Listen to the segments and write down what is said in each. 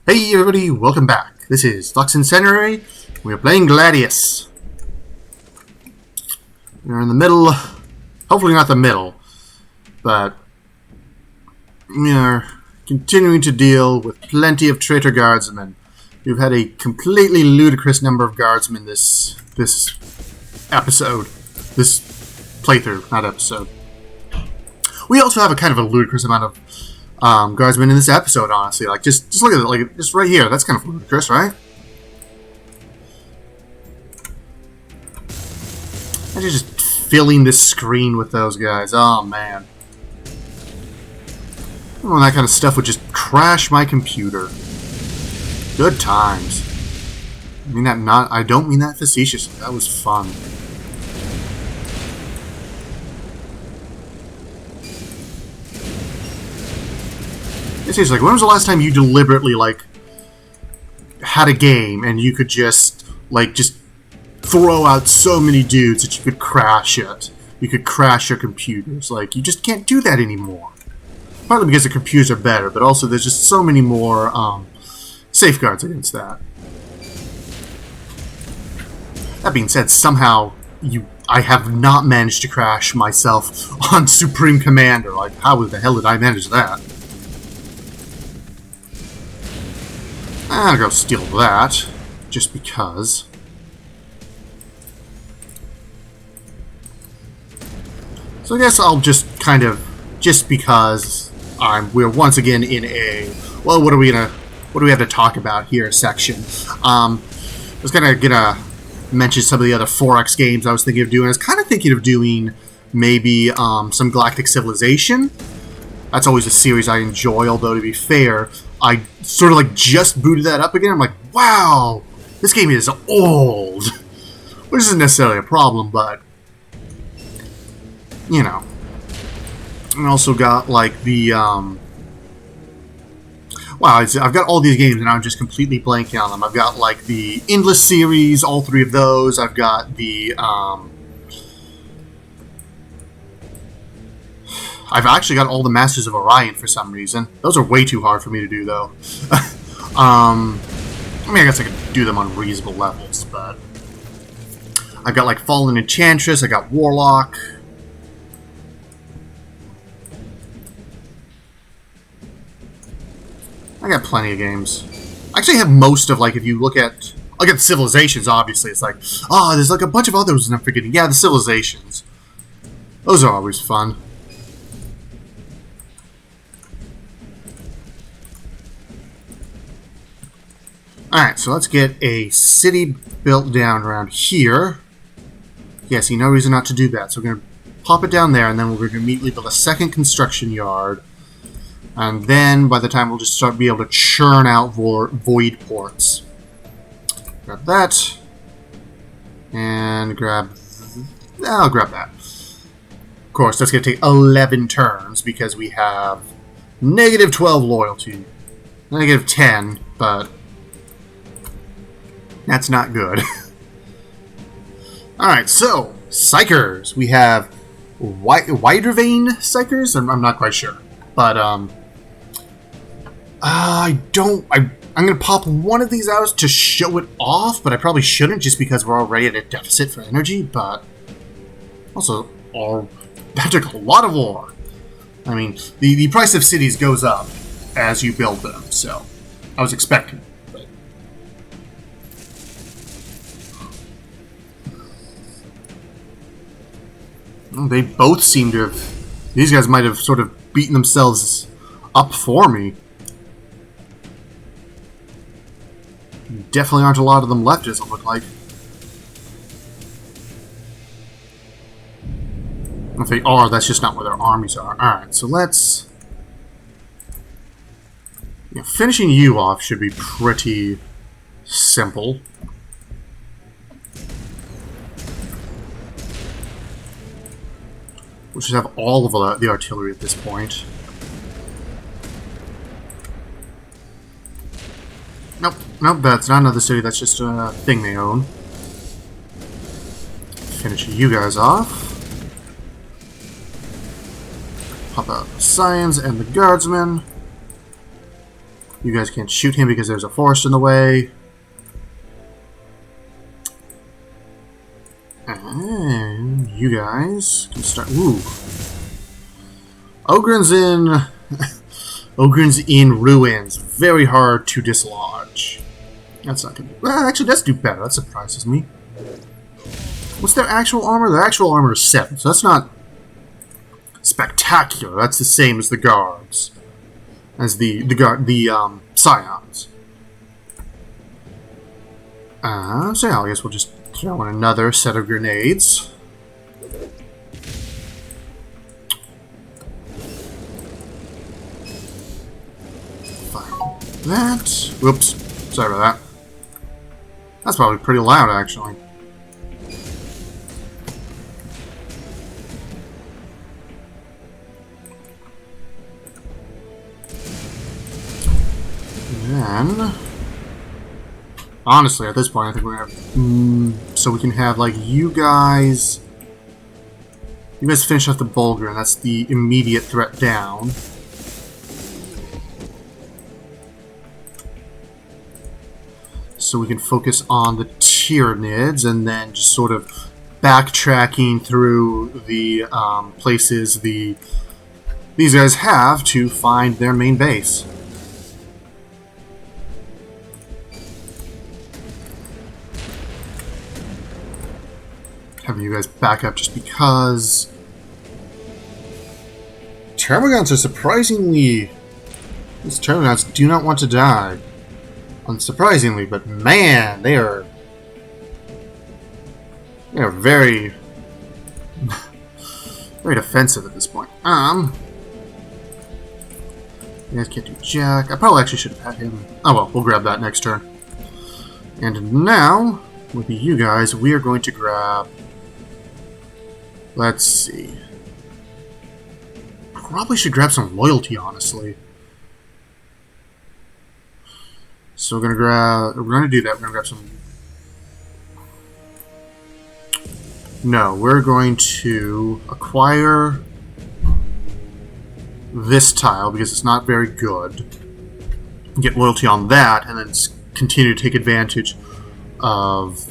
Hey everybody, welcome back. This is Flux Incendiary. We're playing Gladius. We're in the middle, hopefully not the middle, but we are continuing to deal with plenty of traitor guardsmen. We've had a completely ludicrous number of guardsmen this episode. This playthrough, not episode. We also have a kind of a ludicrous amount of guardsmen in this episode, honestly. Like, just look at it, like, just right here. That's kind of ludicrous, right? I'm just filling this screen with those guys. Oh, man. Well, that kind of stuff would just crash my computer. Good times. I don't mean that facetiously. That was fun. It's like, when was the last time you deliberately, like, had a game and you could just throw out so many dudes that you could crash it? You could crash your computers. Like, you just can't do that anymore. Partly because the computers are better, but also there's just so many more safeguards against that. That being said, somehow I have not managed to crash myself on Supreme Commander. Like, how the hell did I manage that? I'll go steal that, just because. So I guess I'll just just because we're once again in a, well, what do we have to talk about here section. I was gonna mention some of the other 4X games I was thinking of doing. I was kind of thinking of doing maybe some Galactic Civilization. That's always a series I enjoy, although to be fair, I sort of just booted that up again. I'm like, wow, this game is old. Which isn't necessarily a problem, but, you know. I also got the, wow, I've got all these games and I'm just completely blanking on them. I've got the Endless series, all 3 of those. I've got the, I've actually got all the Masters of Orion for some reason. Those are way too hard for me to do, though. I mean, I guess I could do them on reasonable levels, but... I've got, Fallen Enchantress, I got Warlock. I got plenty of games. I actually have most of, if you look at Civilizations, obviously. It's oh, there's, a bunch of others and I'm forgetting. Yeah, the Civilizations. Those are always fun. Alright, so let's get a city built down around here. Yeah, see, no reason not to do that. So we're going to pop it down there, and then we're going to immediately build a second construction yard. And then, by the time we'll just be able to churn out void ports. Grab that. And I'll grab that. Of course, that's going to take 11 turns, because we have negative 12 loyalty. Negative 10, but... that's not good. Alright, so, Psychers. We have wider vein Psychers? I'm not quite sure. But, I'm going to pop one of these out to show it off, but I probably shouldn't just because we're already at a deficit for energy, but also, that took a lot of war. I mean, the price of cities goes up as you build them, so I was expecting it. They both seem to have... these guys might have sort of beaten themselves up for me. Definitely aren't a lot of them left, doesn't look like. If they are, that's just not where their armies are. Alright, so let's... finishing you off should be pretty simple. We should have all of the artillery at this point. Nope, that's not another city, that's just a thing they own. Finish you guys off. Pop out the Scions and the Guardsmen. You guys can't shoot him because there's a forest in the way. And you guys can start. Ooh. Ogren's in. Ogren's in ruins. Very hard to dislodge. That's not gonna do. Well, actually, that's do better. That surprises me. What's their actual armor? Their actual armor is 7, so that's not spectacular. That's the same as the guards, as the scions. So yeah, I guess we'll just throw in another set of grenades. Fire that. Whoops. Sorry about that. That's probably pretty loud, actually. Then, honestly, at this point, I think we're gonna have, so we can have, like, you guys finish off the Bulgar, and that's the immediate threat down. So we can focus on the Tyranids, and then just sort of backtracking through the places these guys have to find their main base. Having you guys back up just because Termagants are surprisingly... These Termagants do not want to die. Unsurprisingly, but man, they are very very defensive at this point. You guys can't do jack. I probably actually should have had him. Oh well, we'll grab that next turn. And now, with you guys, we are going to grab... Let's see. Probably should grab some loyalty, honestly. So we're gonna do that. We're gonna grab some. No, we're going to acquire this tile because it's not very good. Get loyalty on that, and then continue to take advantage of.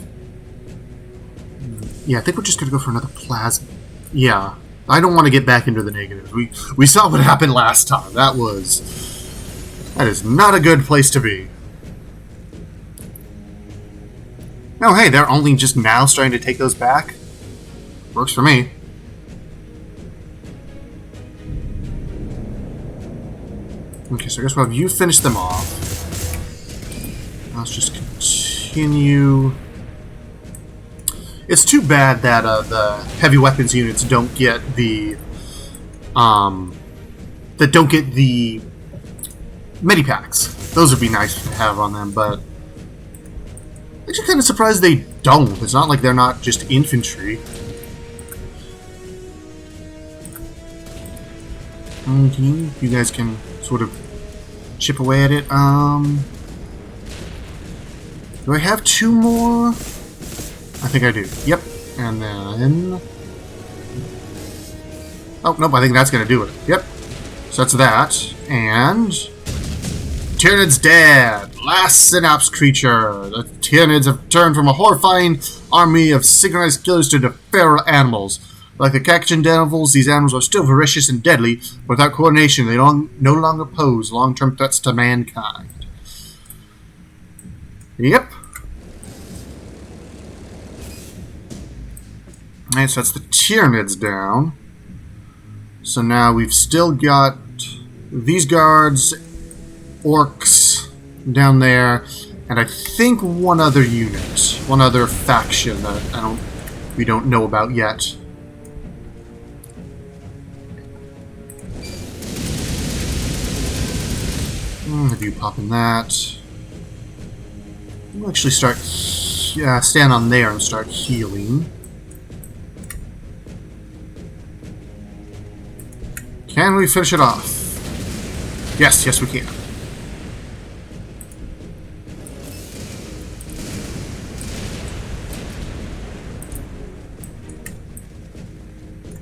Yeah, I think we're just gonna go for another plasma. Yeah, I don't want to get back into the negatives. We saw what happened last time. That is not a good place to be. Oh, hey, they're only just now starting to take those back. Works for me. Okay, so I guess we'll have you finish them off. Let's just continue. It's too bad that the heavy weapons units don't get the medipacks. Those would be nice to have on them, but I'm actually kind of surprised they don't. It's not like they're not just infantry. You guys can sort of chip away at it. Do I have 2 more? I think I do. Yep. And then... Oh, nope, I think that's going to do it. Yep. So that's that. And... Tyranid's dead! Last synapse creature! The Tyranids have turned from a horrifying army of synchronized killers to feral animals. Like the Cachan devils, these animals are still vicious and deadly, but without coordination, they no longer pose long-term threats to mankind. Yep. Alright, so that's the Tyranids down. So now we've still got these guards, orcs down there, and I think one other unit, one other faction that we don't know about yet. Have you pop in that? We'll actually start stand on there and start healing. Can we finish it off? Yes, yes we can.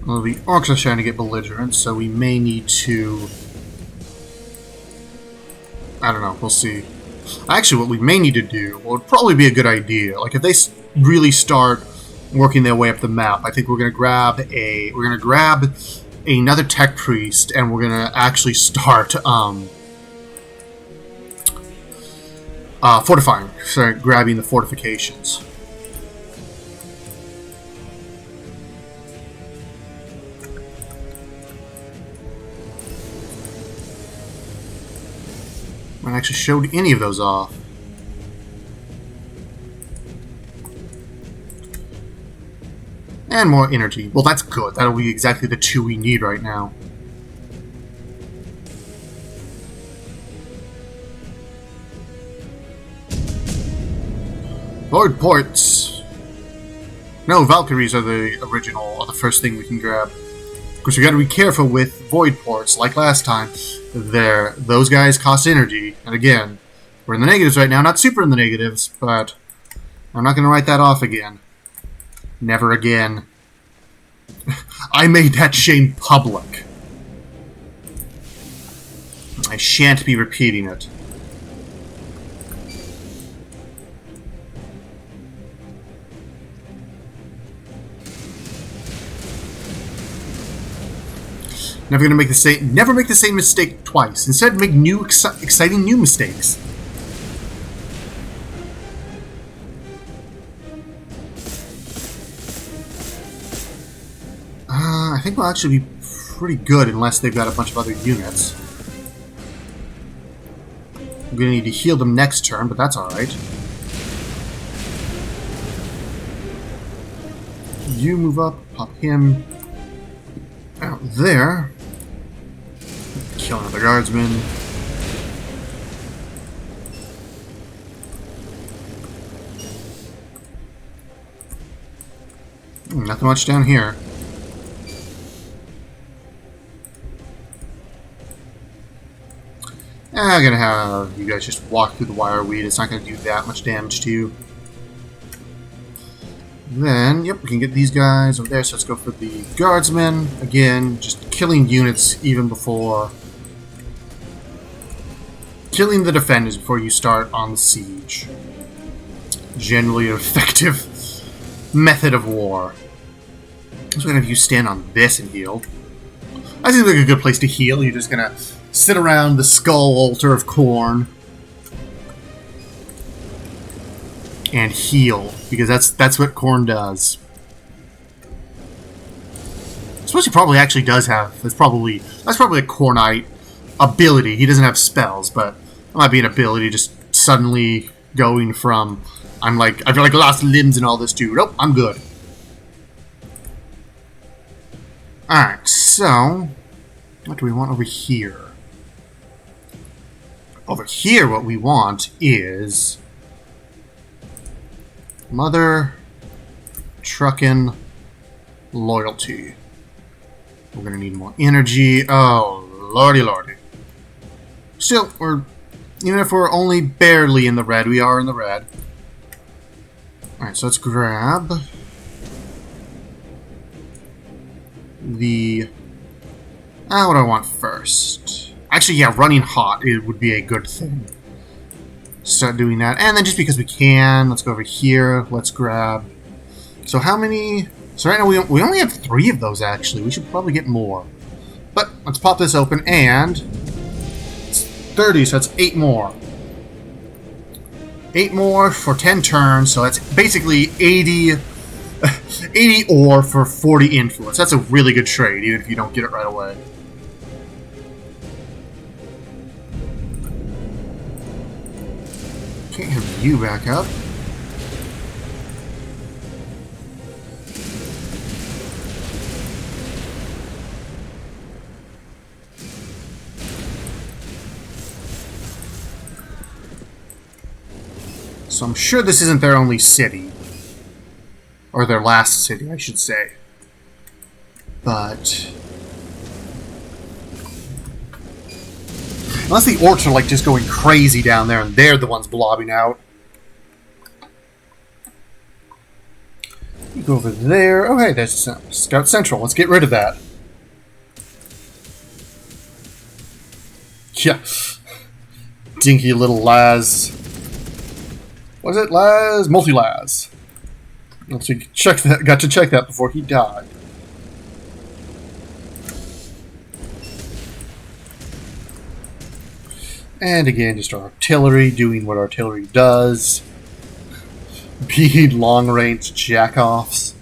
Well, the orcs are trying to get belligerent, so we may need to I don't know. We'll see. Actually, what we may need to do, what would probably be a good idea, like if they really start working their way up the map, I think we're gonna grab another tech priest, and we're gonna actually start fortifying. Start grabbing the fortifications. I actually showed any of those off. And more energy. Well, that's good. That'll be exactly the 2 we need right now. Void ports. No, Valkyries are the original, or the first thing we can grab. Because we got to be careful with void ports, like last time. Those guys cost energy, and again, we're in the negatives right now. Not super in the negatives, but I'm not going to write that off again. Never again. I made that shame public. I shan't be repeating it. Never make the same mistake twice. Instead, make new, exciting new mistakes. I think we'll actually be pretty good unless they've got a bunch of other units. I'm gonna need to heal them next turn, but that's alright. You move up, pop him out there. Kill another guardsman. Nothing much down here. I'm gonna have you guys just walk through the wire weed. It's not gonna do that much damage to you. Then, yep, we can get these guys over there, so let's go for the guardsmen. Again, just killing units even before... Killing the defenders before you start on the siege. Generally an effective method of war. So we're gonna have you stand on this and heal. I think like a good place to heal. You're just gonna sit around the skull altar of corn and heal, because that's what corn does. I suppose he probably actually does have. That's probably a Cornite ability. He doesn't have spells, but it might be an ability just suddenly going from I feel like lost limbs and all this dude. Oh, I'm good. Alright, so what do we want over here? Over here what we want is Mother Truckin' Loyalty. We're gonna need more energy. Oh, lordy lordy. Still, even if we're only barely in the red, we are in the red. Alright, so let's grab the... what do I want first? Actually, yeah, running hot it would be a good thing. Start doing that. And then just because we can, let's go over here. Let's grab... So how many... So right now we only have 3 of those, actually. We should probably get more. But let's pop this open, and... It's 30, so that's 8 more. 8 more for 10 turns, so that's basically 80 ore for 40 influence. That's a really good trade, even if you don't get it right away. Can't have you back up. So I'm sure this isn't their only city. Or their last city, I should say. But... Unless the orcs are, like, just going crazy down there and they're the ones blobbing out. You go over there. Oh, hey, there's Scout Central. Let's get rid of that. Yeah. dinky little Laz. Was it Laz? Multi-Laz. So got to check that before he died. And again, just our artillery doing what artillery does. Being long-range jack-offs.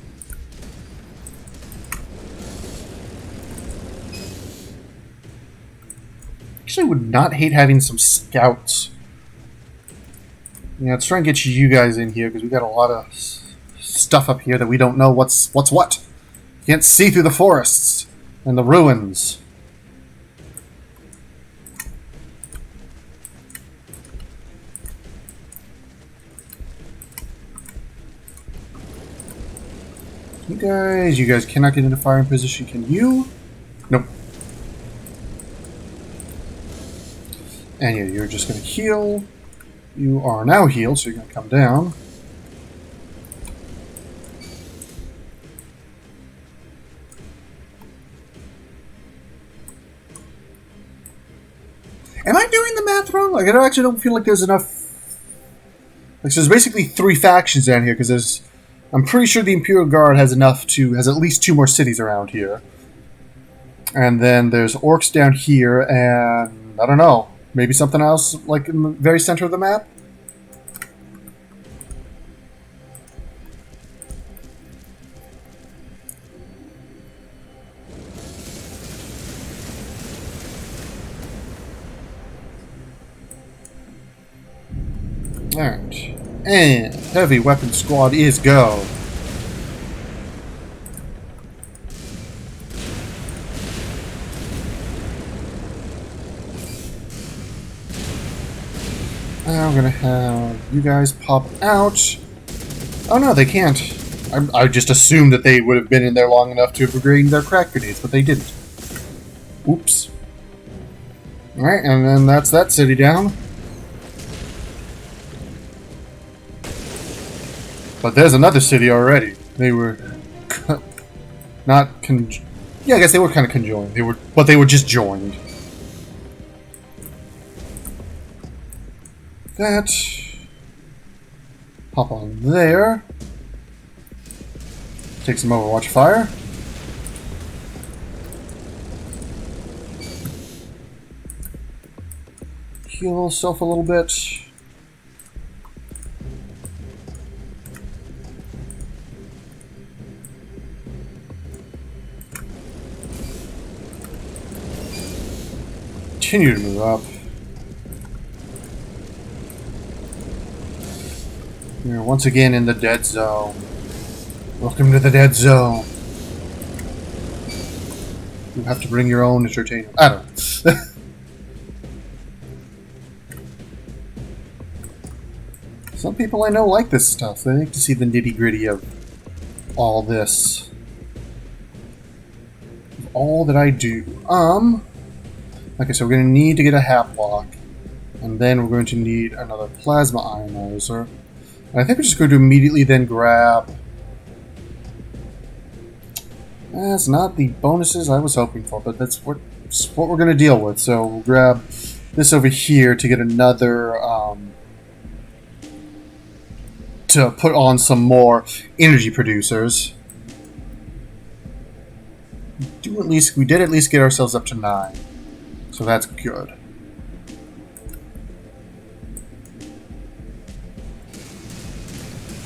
Actually, would not hate having some scouts. Yeah, let's try and get you guys in here because we got a lot of stuff up here that we don't know what's what. You can't see through the forests and the ruins. You guys cannot get into firing position. Can you? Nope. And you're just going to heal. You are now healed, so you're going to come down. Am I doing the math wrong? Like, I actually don't feel like there's enough. Like, so there's basically 3 factions down here because there's. I'm pretty sure the Imperial Guard has has at least 2 more cities around here. And then there's orcs down here, and I don't know, maybe something else like in the very center of the map? Alright. And heavy weapon squad is go. Now I'm gonna have you guys pop out. Oh no, they can't. I just assumed that they would have been in there long enough to have upgraded their crack grenades, but they didn't. Oops. Alright, and then that's that city down. But there's another city already. They were not yeah, I guess they were kind of conjoined. But they were just joined. That. Hop on there. Take some Overwatch fire. Heal yourself a little bit. Continue to move up. You're once again in the dead zone. Welcome to the dead zone. You have to bring your own entertainment. I don't know. Some people I know like this stuff. They like to see the nitty-gritty of all this. Of all that I do. Okay, so we're going to need to get a hat block. And then we're going to need another plasma ionizer. And I think we're just going to immediately then grab... That's not the bonuses I was hoping for, but that's what we're going to deal with. So we'll grab this over here to get another... to put on some more energy producers. We did at least get ourselves up to 9. So that's good.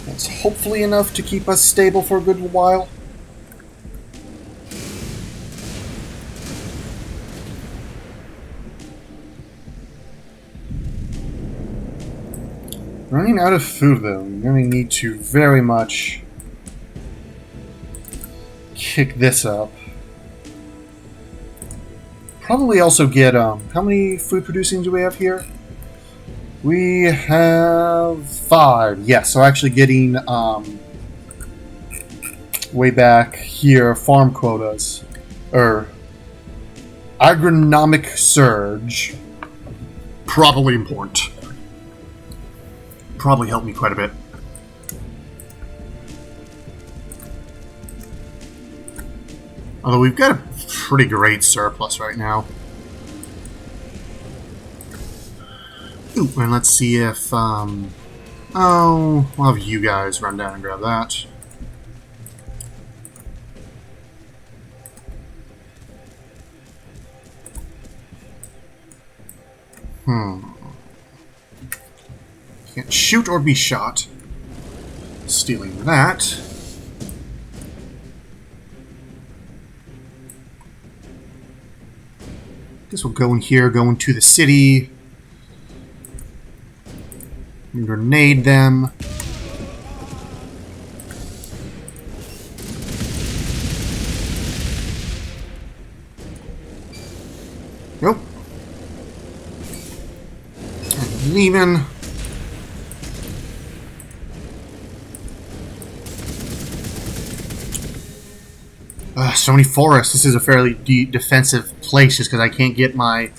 That's hopefully enough to keep us stable for a good while. Running out of food though. We're going to need to very much kick this up. Probably also get, how many food producing do we have here? We have 5. Yes, so actually getting, way back here, farm quotas. Or, agronomic surge. Probably important. Probably helped me quite a bit. Although we've got a pretty great surplus right now. And let's see if, oh, we'll have you guys run down and grab that. Can't shoot or be shot. Stealing that. Guess we'll go in here, go into the city. Grenade them. Nope. And leaving. So many forests. This is a fairly defensive place just because I can't get my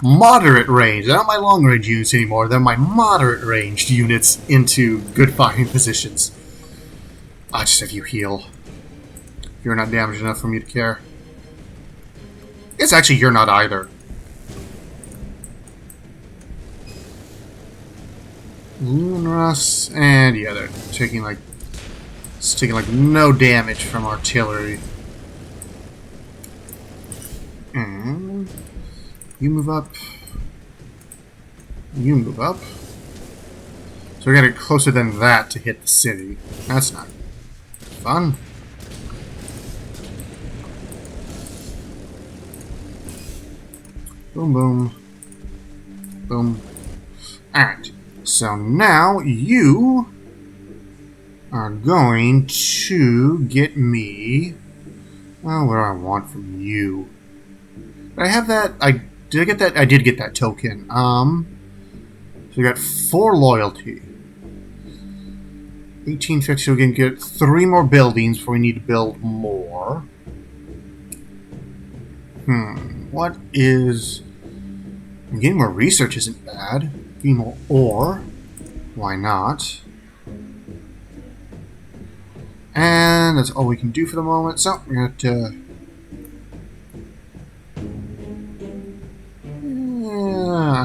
moderate range. They're not my long range units anymore. They're my moderate ranged units into good fighting positions. I'll just have you heal. You're not damaged enough for me to care. It's actually you're not either. Luminous, and yeah, they're taking like no damage from artillery. And you move up. You move up. So we gotta get closer than that to hit the city. That's not fun. Boom, boom. Boom. Alright. So now you are going to get me... Well, what do I want from you? Did I have that? Did I get that? I did get that token. So we got 4 loyalty. 1850, so we can get 3 more buildings before we need to build more. What is... Getting more research isn't bad. Getting more ore. Why not? And that's all we can do for the moment, so we're going to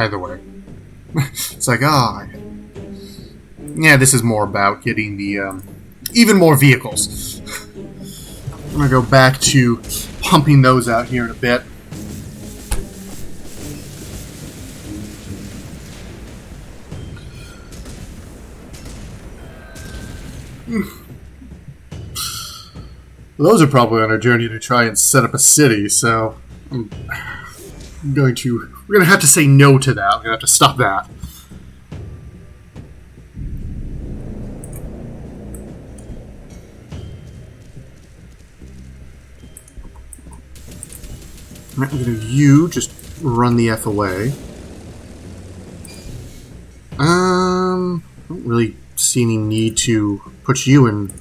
either way. It's like, yeah, this is more about getting the, even more vehicles. I'm going to go back to pumping those out here in a bit. Those are probably on our journey to try and set up a city, so we're going to have to say no to that. We're going to have to stop that. I'm going to you just run the F away. I don't really see any need to put you in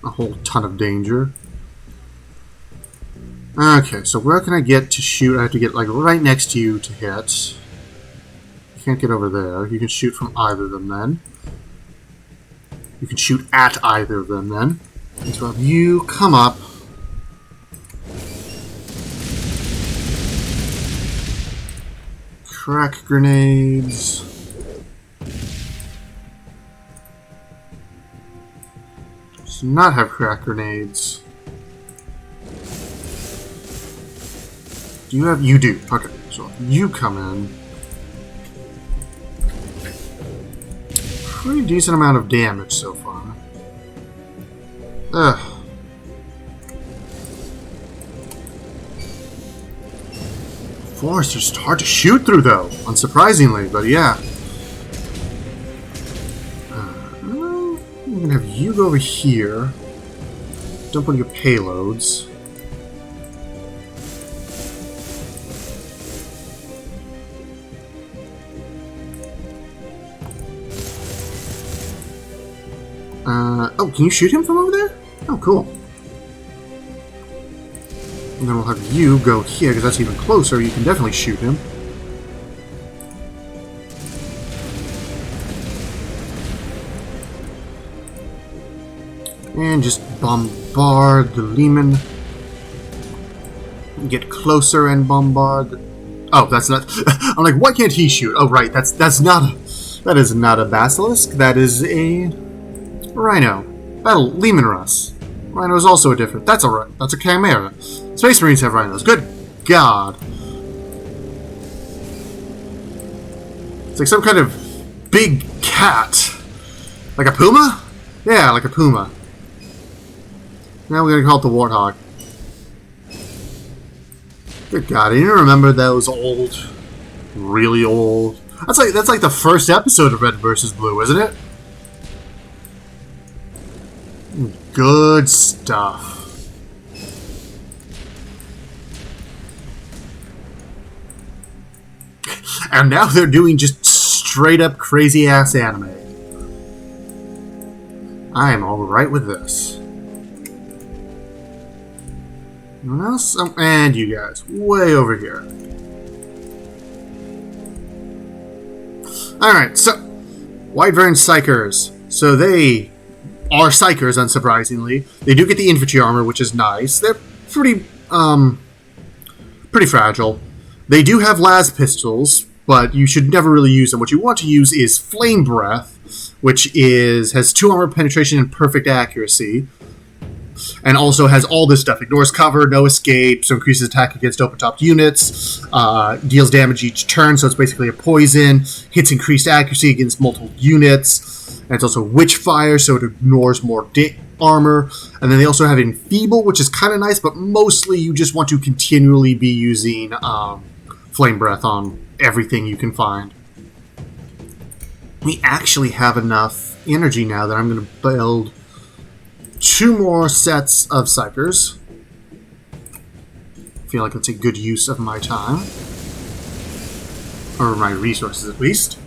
a whole ton of danger. Okay, so where can I get to shoot? I have to get like right next to you to hit. You can't get over there. You can shoot from either of them then. You can shoot at either of them then. And so have you come up. Crack grenades. Does not have crack grenades. Do you have... You do. Okay, so you come in. Pretty decent amount of damage so far. Ugh. Forests are just hard to shoot through, though, unsurprisingly, but yeah. I'm gonna have you go over here. Dump on your payloads. Oh, can you shoot him from over there? Oh, cool. And then we'll have you go here, because that's even closer. You can definitely shoot him. And just bombard the Lehman. Get closer and bombard. Oh, that's not... I'm like, why can't he shoot? Oh, right, that's not a... That is not a basilisk. That is a... rhino. Battle Lehman Russ. Rhino is also a different... That's a chimera. Space Marines have rhinos. Good God. It's like some kind of big cat. Like a puma? Yeah, like a puma. Now we're gonna call it the warthog. Good God, I didn't remember those old, really old. That's like the first episode of Red vs. Blue, isn't it? Good stuff. And now they're doing just straight up crazy ass anime. I am alright with this. Anyone else? Oh, and you guys. Way over here. Alright, so Wyvern Psychers. So they are Psychers, unsurprisingly. They do get the infantry armor, which is nice. They're pretty fragile. They do have las pistols, but you should never really use them. What you want to use is Flame Breath, which has 2 armor penetration and perfect accuracy. And also has all this stuff. Ignores cover, no escape, so increases attack against open-topped units, deals damage each turn, so it's basically a poison, hits increased accuracy against multiple units, and it's also Witch Fire, so it ignores more armor. And then they also have Enfeeble, which is kind of nice, but mostly you just want to continually be using Flame Breath on everything you can find. We actually have enough energy now that I'm going to build 2 more sets of Psychers. I feel like that's a good use of my time. Or my resources, at least.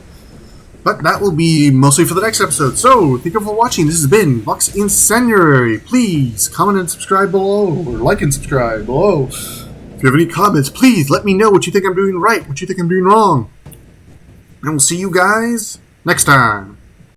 But that will be mostly for the next episode. So, thank you for watching. This has been Vox Incendiary. Please comment and subscribe below. Or like and subscribe below. If you have any comments, please let me know what you think I'm doing right, what you think I'm doing wrong. And we'll see you guys next time.